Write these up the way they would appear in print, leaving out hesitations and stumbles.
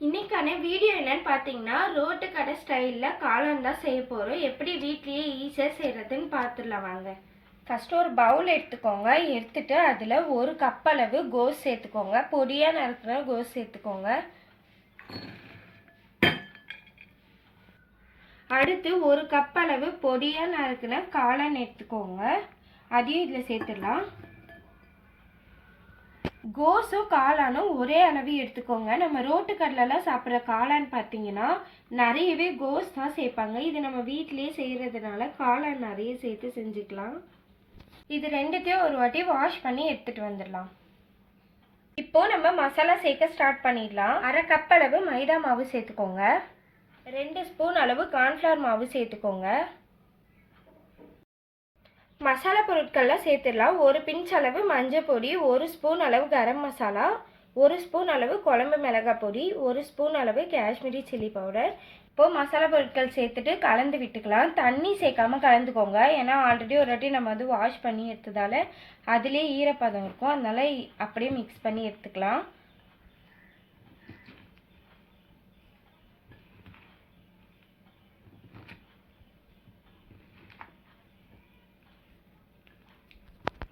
இன்னைக்கான வீடியோ என்னன்னு பார்த்தீங்கன்னா ரோட்டு கடை ஸ்டைலில் காளான் தான் செய்ய போகிறோம். எப்படி வீட்லேயே ஈஸியாக செய்கிறதுன்னு பார்த்துடலாம் வாங்க. ஃபஸ்ட்டு ஒரு பவுல் எடுத்துக்கோங்க. எடுத்துட்டு அதில் ஒரு கப் அளவு கோஸ் சேர்த்துக்கோங்க. பொடியாக நறுக்கிற கோஸ் சேர்த்துக்கோங்க. அடுத்து ஒரு கப் அளவு பொடியாக நறுக்கின காளான் எடுத்துக்கோங்க. அதையும் இதில் சேர்த்துடலாம். கோஸும் காளானும் ஒரே அளவு எடுத்துக்கோங்க. நம்ம ரோட்டு கடையிலலாம் சாப்பிட்ற காளான் பார்த்தீங்கன்னா நிறையவே கோஸ் தான் சேர்ப்பாங்க. இது நம்ம வீட்டிலேயே செய்கிறதுனால காளான் நிறைய சேர்த்து செஞ்சுக்கலாம். இது ரெண்டுத்தையும் ஒரு வாட்டி வாஷ் பண்ணி எடுத்துகிட்டு வந்துடலாம். இப்போது நம்ம மசாலா சேர்க்க ஸ்டார்ட் பண்ணிடலாம். அரை கப் அளவு மைதா மாவு சேர்த்துக்கோங்க. 2 ஸ்பூன் அளவு கார்ன்ஃப்ளவர் மாவு சேர்த்துக்கோங்க. மசாலா பொருட்கள்லாம் சேர்த்துடலாம். ஒரு பிஞ்ச் அளவு மஞ்சள் பொடி, 1 ஸ்பூன் அளவு கரம் மசாலா, 1 ஸ்பூன் அளவு குழம்பு மிளகாய் பொடி, 1 ஸ்பூன் அளவு காஷ்மீரி சில்லி பவுடர். இப்போது மசாலா பொருட்கள் சேர்த்துட்டு கலந்து விட்டுக்கலாம். தண்ணி சேர்க்காம கலந்துக்கோங்க. ஏன்னா ஆல்ரெடி ஒரு வாட்டி நம்ம வந்து வாஷ் பண்ணி எடுத்ததால் அதிலே ஈரப்பதம் இருக்கும். அதனால் அப்படியே மிக்ஸ் பண்ணி எடுத்துக்கலாம்.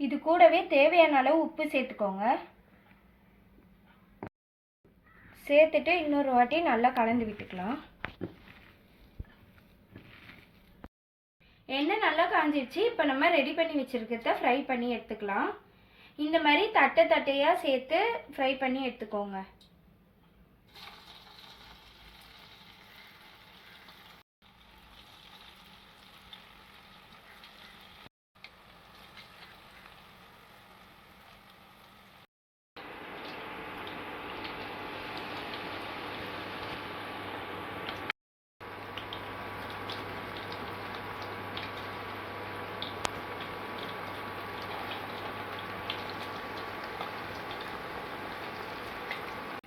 இது கூடவே தேவையான அளவு உப்பு சேர்த்துக்கோங்க. சேர்த்துட்டு இன்னொரு வாட்டி நல்லா கலந்து விட்டுக்கலாம். எண்ணெய் நல்லா காஞ்சிடுச்சு. இப்போ நம்ம ரெடி பண்ணி வச்சுருக்கிறத ஃப்ரை பண்ணி எடுத்துக்கலாம். இந்த மாதிரி தட்டையாக சேர்த்து ஃப்ரை பண்ணி எடுத்துக்கோங்க.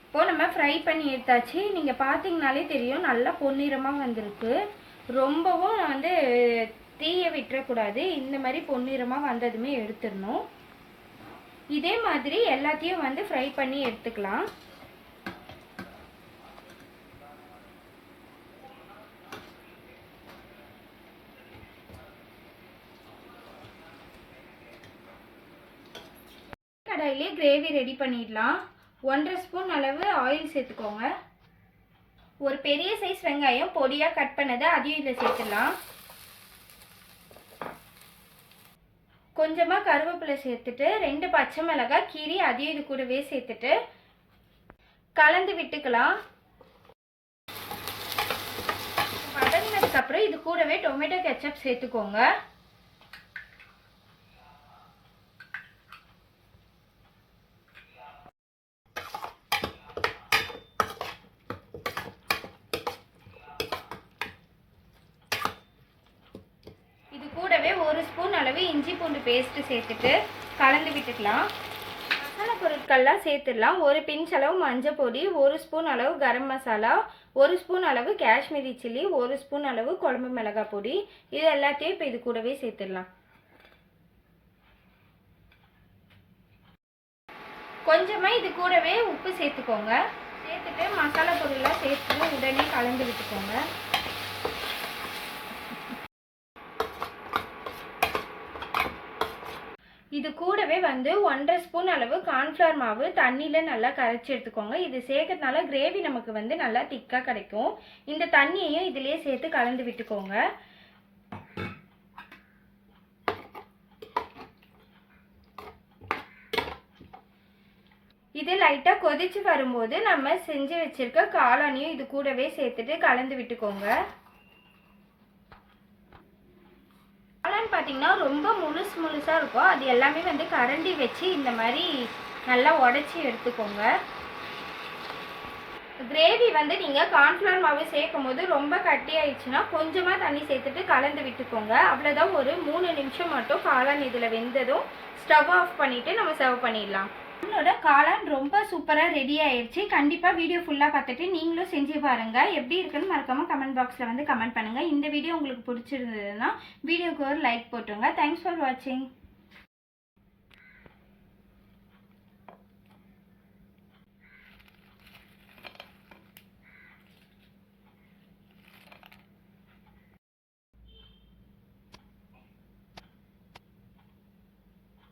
இப்போ நம்ம ஃப்ரை பண்ணி எடுத்தாச்சு. நீங்கள் பார்த்தீங்கனாலே தெரியும் நல்லா பொன்னிறமாக வந்திருக்கு. ரொம்பவும் வந்து தீய விட்டுறக்கூடாது. இந்த மாதிரி பொன்னிறமாக வந்ததுமே எடுத்துடணும். இதே மாதிரி எல்லாத்தையும் வந்து ஃப்ரை பண்ணி எடுத்துக்கலாம். கடாயிலே கிரேவி ரெடி பண்ணிடலாம். 1.5 ஸ்பூன் அளவு ஆயில் சேர்த்துக்கோங்க. ஒரு பெரிய சைஸ் வெங்காயம் பொடியாக கட் பண்ணதை அதையும் இதில் சேர்த்துடலாம். கொஞ்சமாக கருவேப்பிலை சேர்த்துட்டு 2 பச்சை மிளகாய் கீரி அதையும் இது கூடவே சேர்த்துட்டு கலந்து விட்டுக்கலாம். வதங்கினதுக்கப்புறம் இது கூடவே டொமேட்டோ கெச்சப் சேர்த்துக்கோங்க. கூடவே 1 ஸ்பூன் அளவு இஞ்சி பூண்டு பேஸ்ட் சேர்த்துட்டு கலந்து விட்டுக்கலாம். மசாலா பொருட்கள்லாம் சேர்த்துடலாம். ஒரு பிஞ்ச் அளவு மஞ்சள் பொடி, 1 ஸ்பூன் அளவு கரம் மசாலா, 1 ஸ்பூன் அளவு காஷ்மீரி சில்லி, 1 ஸ்பூன் அளவு குழம்பு மிளகாய் பொடி. இது எல்லாத்தையும் இப்போ இது கூடவே சேர்த்துடலாம். கொஞ்சமாக இது கூடவே உப்பு சேர்த்துக்கோங்க. சேர்த்துட்டு மசாலா பொருள்லாம் சேர்த்துட்டு உடனே கலந்து விட்டுக்கோங்க. இது கூடவே வந்து 1.5 ஸ்பூன் அளவு கார்ன்ஃப்ளவர் மாவு தண்ணியில் நல்லா கரைச்சி எடுத்துக்கோங்க. இது சேர்க்கறதுனால கிரேவி நமக்கு வந்து நல்லா திக்காக கிடைக்கும். இந்த தண்ணியையும் இதிலே சேர்த்து கலந்து விட்டுக்கோங்க. இது லைட்டாக கொதிச்சு வரும்போது நம்ம செஞ்சு வச்சிருக்க காளானையும் இது கூடவே சேர்த்துட்டு கலந்து விட்டுக்கோங்க. பார்த்தீங்கன்னா ரொம்ப முழுசாக இருக்கும். அது எல்லாமே வந்து கரண்டி வச்சு இந்த மாதிரி நல்லா உடச்சி எடுத்துக்கோங்க. கிரேவி வந்து நீங்கள் கார்ன்ஃப்ளவர் மாவு சேர்க்கும் போது ரொம்ப கட்டி ஆயிடுச்சுன்னா கொஞ்சமாக தண்ணி சேர்த்துட்டு கலந்து விட்டுக்கோங்க. அவ்வளோதான். ஒரு 3 நிமிஷம் மட்டும் காளான் இதில் வெந்ததும் ஸ்டவ் ஆஃப் பண்ணிவிட்டு நம்ம சர்வ் பண்ணிடலாம். நம்மளோட காளான் ரொம்ப சூப்பராக ரெடி ஆயிடுச்சு. கண்டிப்பாக வீடியோ ஃபுல்லாக பார்த்துட்டு நீங்களும் செஞ்சு பாருங்கள். எப்படி இருக்குன்னு மறக்காமல் கமெண்ட் பாக்ஸில் வந்து கமெண்ட் பண்ணுங்கள். இந்த வீடியோ உங்களுக்கு பிடிச்சிருந்ததுன்னா வீடியோக்கு ஒரு லைக் போட்டுருங்க. தேங்க்ஸ் ஃபார் வாட்சிங்.